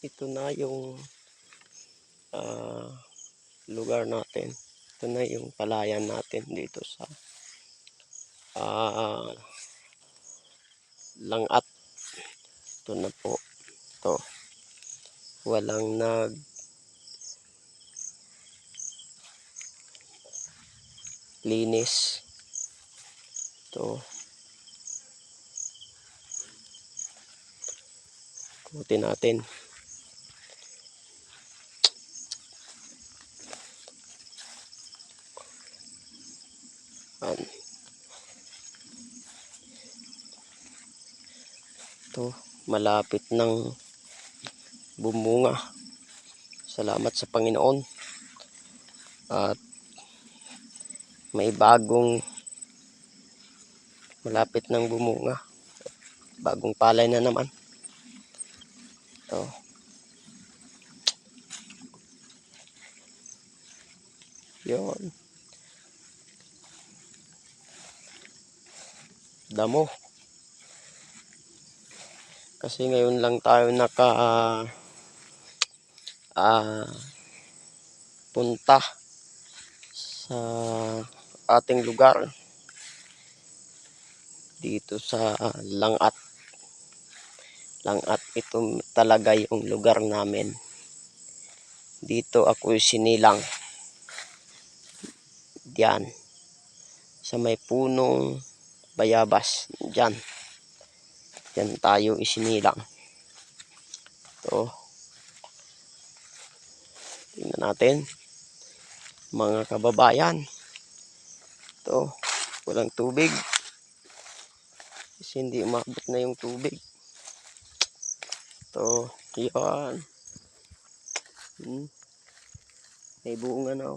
ito na yung lugar natin. Ito na yung palayan natin dito sa Langat. Ito na po. Ito. Walang linis. Ito. Kutin natin. Ito, malapit ng bumunga. Salamat sa Panginoon. At may bagong malapit ng bumunga. Bagong palay na naman. Ito. Yun. Damo. Kasi ngayon lang tayo punta sa ating lugar dito sa Langat. Langat, ito talaga yung lugar namin. Dito ako sinilang. Diyan. Sa may punong bayabas. Diyan. Diyan tayo isinilang. Ito. Tingnan natin. Mga kababayan. Ito. Walang tubig. Kasi hindi umabot na yung tubig. Ito. Yan. May bunga na.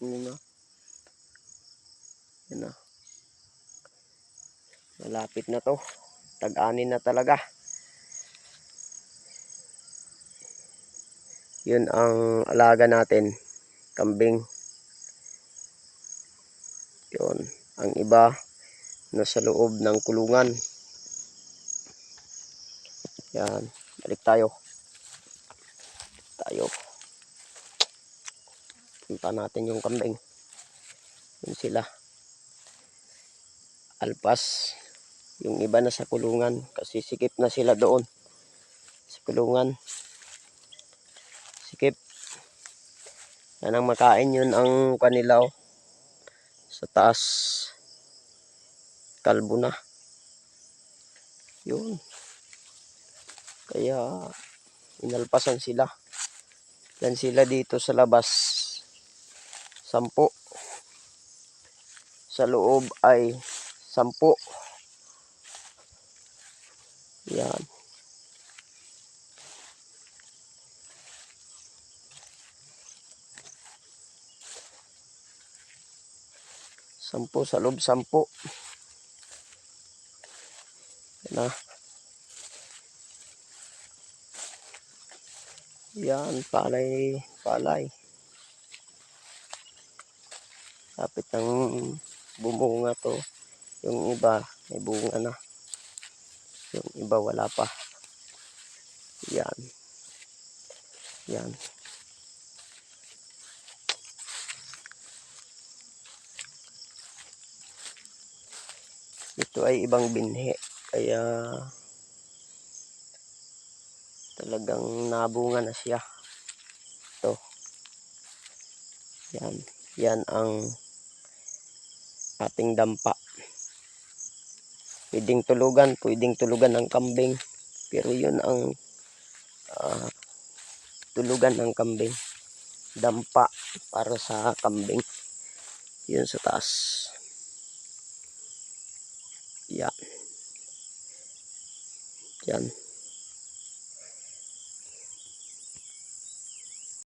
Bunga. Yan na. Malapit na to. Tag-anin na talaga. Yun ang alaga natin. Kambing. Yun. Ang iba nasa loob ng kulungan. Yan. Balik tayo. Punta natin yung kambing. Yun sila. Alpas. Yung iba na sa kulungan. Kasi sikip na sila doon. Sa kulungan. Sikip. Yan ang makain, yun ang kanila sa taas. Kalbo na. Yun. Kaya inalpasan sila. Yan sila dito sa labas. 10. Sa loob ay 10. Yan. Sampu sa loob, 10. Yan na. Yan, palay. Lapit ng bumunga to. Yung iba, may bunga na. Yung iba, wala pa. Yan. Yan. Ito ay ibang binhi. Kaya talagang nabunga na siya. Ito. Yan. Yan ang ating dampa. Pwedeng tulugan ng kambing. Pero yun ang tulugan ng kambing. Dampa para sa kambing. Yun sa taas. Yan. Yan.